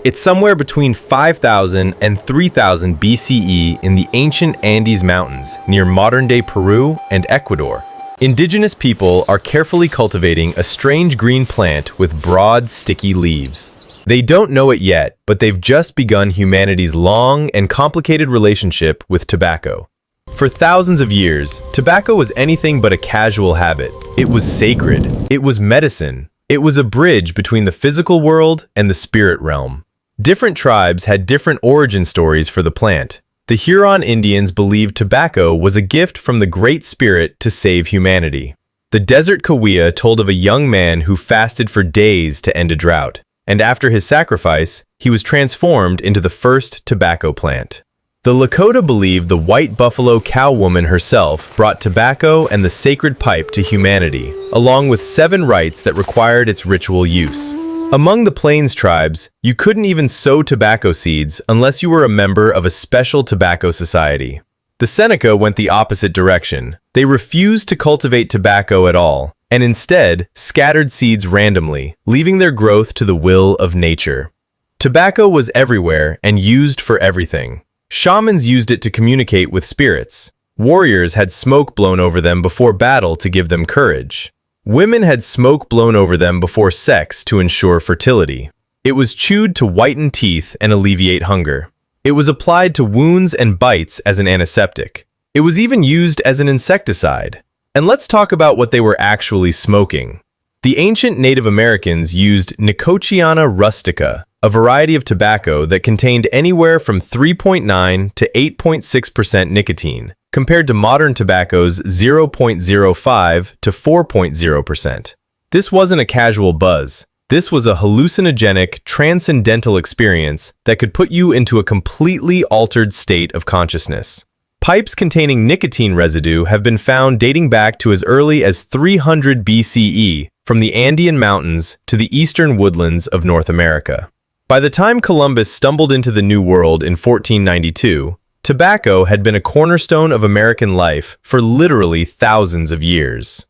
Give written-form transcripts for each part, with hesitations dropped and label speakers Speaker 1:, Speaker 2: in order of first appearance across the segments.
Speaker 1: It's somewhere between 5,000 and 3,000 BCE in the ancient Andes Mountains near modern-day Peru and Ecuador. Indigenous people are carefully cultivating a strange green plant with broad, sticky leaves. They don't know it yet, but they've just begun humanity's long and complicated relationship with tobacco. For thousands of years, tobacco was anything but a casual habit. It was sacred. It was medicine. It was a bridge between the physical world and the spirit realm. Different tribes had different origin stories for the plant. The Huron Indians believed tobacco was a gift from the Great Spirit to save humanity. The desert Kaweah told of a young man who fasted for days to end a drought, and after his sacrifice, he was transformed into the first tobacco plant. The Lakota believed the white buffalo cow woman herself brought tobacco and the sacred pipe to humanity, along with 7 rites that required its ritual use. Among the Plains tribes, you couldn't even sow tobacco seeds unless you were a member of a special tobacco society. The Seneca went the opposite direction. They refused to cultivate tobacco at all, and instead scattered seeds randomly, leaving their growth to the will of nature. Tobacco was everywhere and used for everything. Shamans used it to communicate with spirits. Warriors had smoke blown over them before battle to give them courage. Women had smoke blown over them before sex to ensure fertility. It was chewed to whiten teeth and alleviate hunger. It was applied to wounds and bites as an antiseptic. It was even used as an insecticide. And let's talk about what they were actually smoking. The ancient Native Americans used Nicotiana rustica, a variety of tobacco that contained anywhere from 3.9 to 8.6% nicotine, compared to modern tobacco's 0.05 to 4.0%. This wasn't a casual buzz. This was a hallucinogenic, transcendental experience that could put you into a completely altered state of consciousness. Pipes containing nicotine residue have been found dating back to as early as 300 BCE, from the Andean mountains to the eastern woodlands of North America. By the time Columbus stumbled into the New World in 1492, tobacco had been a cornerstone of American life for literally thousands of years.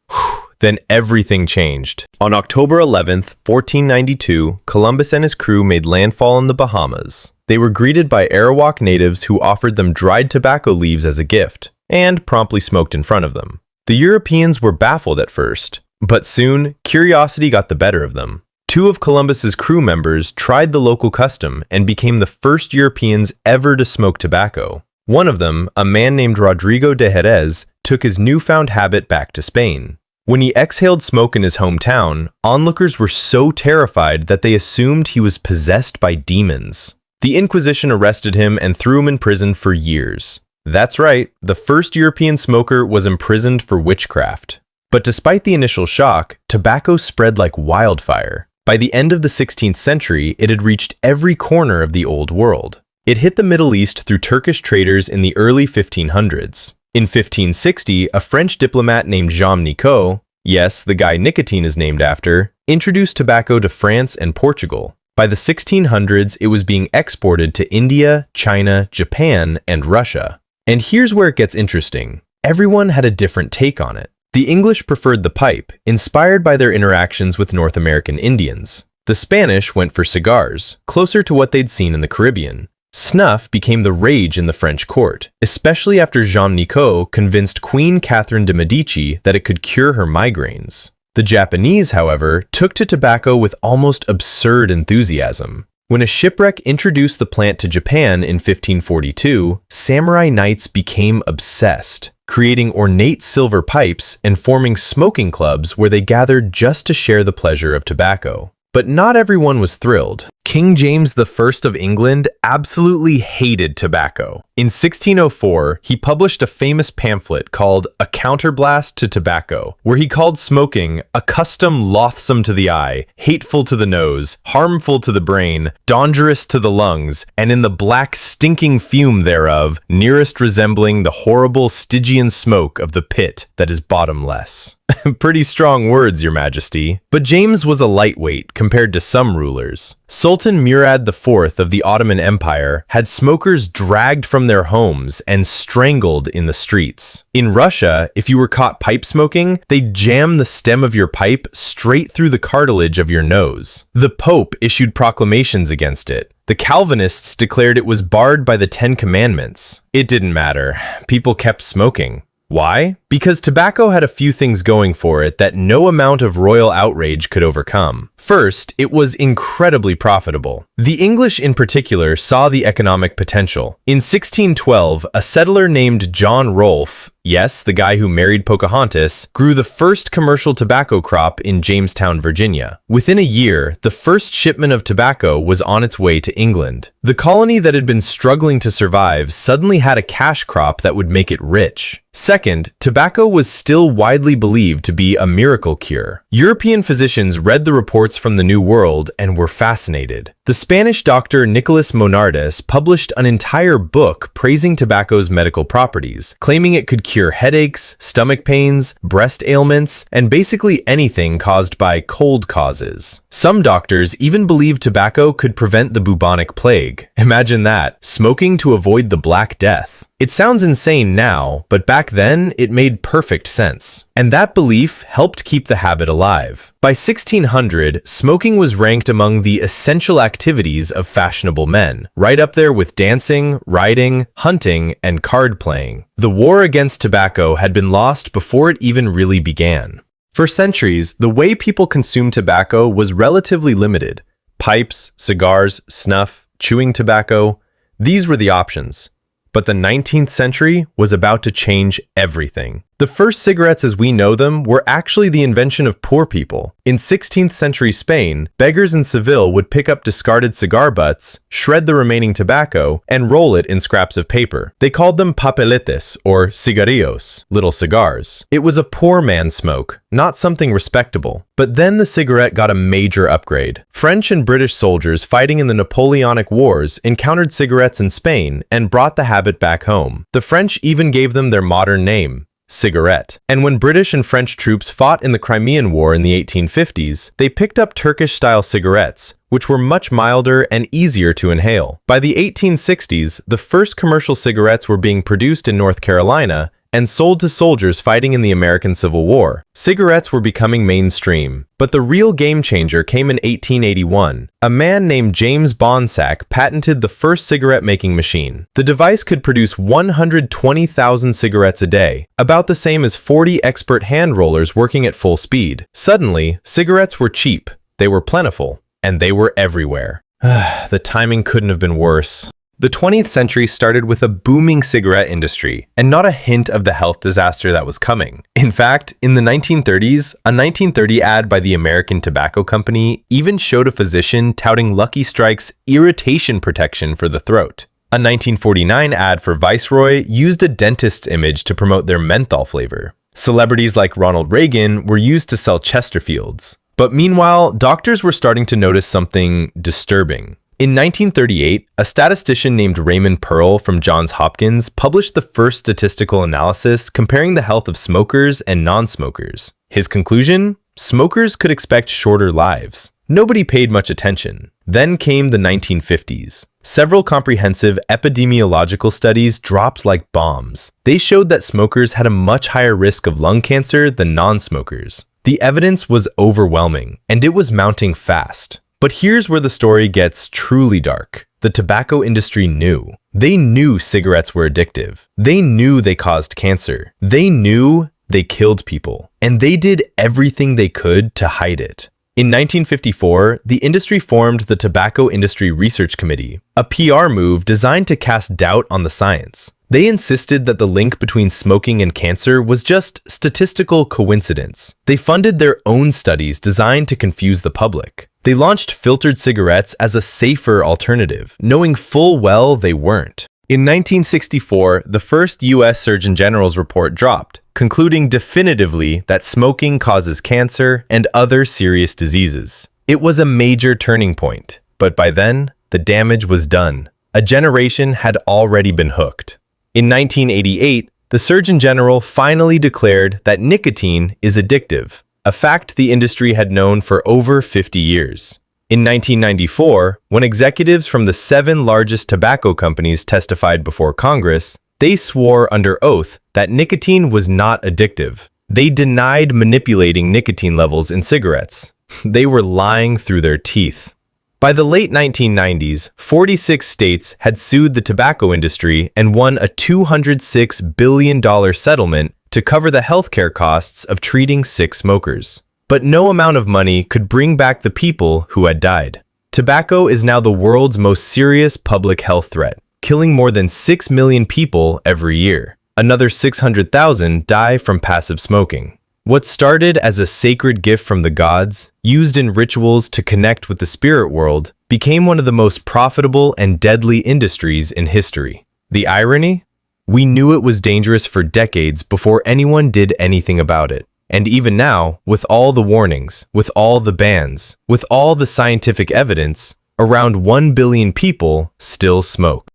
Speaker 1: Then everything changed. On October 11th, 1492, Columbus and his crew made landfall in the Bahamas. They were greeted by Arawak natives who offered them dried tobacco leaves as a gift, and promptly smoked in front of them. The Europeans were baffled at first, but soon, curiosity got the better of them. 2 of Columbus's crew members tried the local custom and became the first Europeans ever to smoke tobacco. One of them, a man named Rodrigo de Jerez, took his newfound habit back to Spain. When he exhaled smoke in his hometown, onlookers were so terrified that they assumed he was possessed by demons. The Inquisition arrested him and threw him in prison for years. That's right, the first European smoker was imprisoned for witchcraft. But despite the initial shock, tobacco spread like wildfire. By the end of the 16th century, it had reached every corner of the Old World. It hit the Middle East through Turkish traders in the early 1500s. In 1560, a French diplomat named Jean Nicot, yes, the guy Nicotine is named after, introduced tobacco to France and Portugal. By the 1600s, it was being exported to India, China, Japan, and Russia. And here's where it gets interesting. Everyone had a different take on it. The English preferred the pipe, inspired by their interactions with North American Indians. The Spanish went for cigars, closer to what they'd seen in the Caribbean. Snuff became the rage in the French court, especially after Jean Nicot convinced Queen Catherine de' Medici that it could cure her migraines. The Japanese, however, took to tobacco with almost absurd enthusiasm. When a shipwreck introduced the plant to Japan in 1542, samurai knights became obsessed, creating ornate silver pipes and forming smoking clubs where they gathered just to share the pleasure of tobacco. But not everyone was thrilled. King James I of England absolutely hated tobacco. In 1604, he published a famous pamphlet called A Counterblast to Tobacco, where he called smoking a custom loathsome to the eye, hateful to the nose, harmful to the brain, dangerous to the lungs, and in the black stinking fume thereof, nearest resembling the horrible Stygian smoke of the pit that is bottomless. Pretty strong words, Your Majesty. But James was a lightweight compared to some rulers. Sultan Murad IV of the Ottoman Empire had smokers dragged from their homes and strangled in the streets. In Russia, if you were caught pipe smoking, they'd jam the stem of your pipe straight through the cartilage of your nose. The Pope issued proclamations against it. The Calvinists declared it was barred by the Ten Commandments. It didn't matter. People kept smoking. Why? Because tobacco had a few things going for it that no amount of royal outrage could overcome. First, it was incredibly profitable. The English in particular saw the economic potential. In 1612, a settler named John Rolfe, yes, the guy who married Pocahontas, grew the first commercial tobacco crop in Jamestown, Virginia. Within a year, the first shipment of tobacco was on its way to England. The colony that had been struggling to survive suddenly had a cash crop that would make it rich. Second, tobacco was still widely believed to be a miracle cure. European physicians read the reports from the New World and were fascinated. The Spanish doctor Nicolas Monardes published an entire book praising tobacco's medical properties, claiming it could cure headaches, stomach pains, breast ailments, and basically anything caused by cold causes. Some doctors even believed tobacco could prevent the bubonic plague. Imagine that, smoking to avoid the Black Death. It sounds insane now, but back then it made perfect sense. And that belief helped keep the habit alive. By 1600, smoking was ranked among the essential activities of fashionable men, right up there with dancing, riding, hunting, and card playing. The war against tobacco had been lost before it even really began. For centuries, the way people consumed tobacco was relatively limited. Pipes, cigars, snuff, chewing tobacco, these were the options. But the 19th century was about to change everything. The first cigarettes as we know them were actually the invention of poor people. In 16th century Spain, beggars in Seville would pick up discarded cigar butts, shred the remaining tobacco, and roll it in scraps of paper. They called them papeletes, or cigarrillos, little cigars. It was a poor man's smoke, not something respectable. But then the cigarette got a major upgrade. French and British soldiers fighting in the Napoleonic Wars encountered cigarettes in Spain and brought the habit back home. The French even gave them their modern name, cigarette. And when British and French troops fought in the Crimean War in the 1850s, they picked up Turkish-style cigarettes, which were much milder and easier to inhale. By the 1860s, the first commercial cigarettes were being produced in North Carolina and sold to soldiers fighting in the American Civil War. Cigarettes were becoming mainstream. But the real game changer came in 1881. A man named James Bonsack patented the first cigarette-making machine. The device could produce 120,000 cigarettes a day, about the same as 40 expert hand rollers working at full speed. Suddenly, cigarettes were cheap, they were plentiful, and they were everywhere. The timing couldn't have been worse. The 20th century started with a booming cigarette industry, and not a hint of the health disaster that was coming. In fact, in the 1930s, a 1930 ad by the American Tobacco Company even showed a physician touting Lucky Strike's irritation protection for the throat. A 1949 ad for Viceroy used a dentist's image to promote their menthol flavor. Celebrities like Ronald Reagan were used to sell Chesterfields. But meanwhile, doctors were starting to notice something disturbing. In 1938, a statistician named Raymond Pearl from Johns Hopkins published the first statistical analysis comparing the health of smokers and non-smokers. His conclusion? Smokers could expect shorter lives. Nobody paid much attention. Then came the 1950s. Several comprehensive epidemiological studies dropped like bombs. They showed that smokers had a much higher risk of lung cancer than non-smokers. The evidence was overwhelming, and it was mounting fast. But here's where the story gets truly dark. The tobacco industry knew. They knew cigarettes were addictive. They knew they caused cancer. They knew they killed people. And they did everything they could to hide it. In 1954, the industry formed the Tobacco Industry Research Committee, a PR move designed to cast doubt on the science. They insisted that the link between smoking and cancer was just statistical coincidence. They funded their own studies designed to confuse the public. They launched filtered cigarettes as a safer alternative, knowing full well they weren't. In 1964, the first U.S. Surgeon General's report dropped, concluding definitively that smoking causes cancer and other serious diseases. It was a major turning point, but by then, the damage was done. A generation had already been hooked. In 1988, the Surgeon General finally declared that nicotine is addictive, a fact the industry had known for over 50 years. In 1994, when executives from the 7 largest tobacco companies testified before Congress, they swore under oath that nicotine was not addictive. They denied manipulating nicotine levels in cigarettes. They were lying through their teeth. By the late 1990s, 46 states had sued the tobacco industry and won a $206 billion settlement to cover the healthcare costs of treating sick smokers. But no amount of money could bring back the people who had died. Tobacco is now the world's most serious public health threat, killing more than 6 million people every year. Another 600,000 die from passive smoking. What started as a sacred gift from the gods, used in rituals to connect with the spirit world, became one of the most profitable and deadly industries in history. The irony? We knew it was dangerous for decades before anyone did anything about it. And even now, with all the warnings, with all the bans, with all the scientific evidence, around 1 billion people still smoke.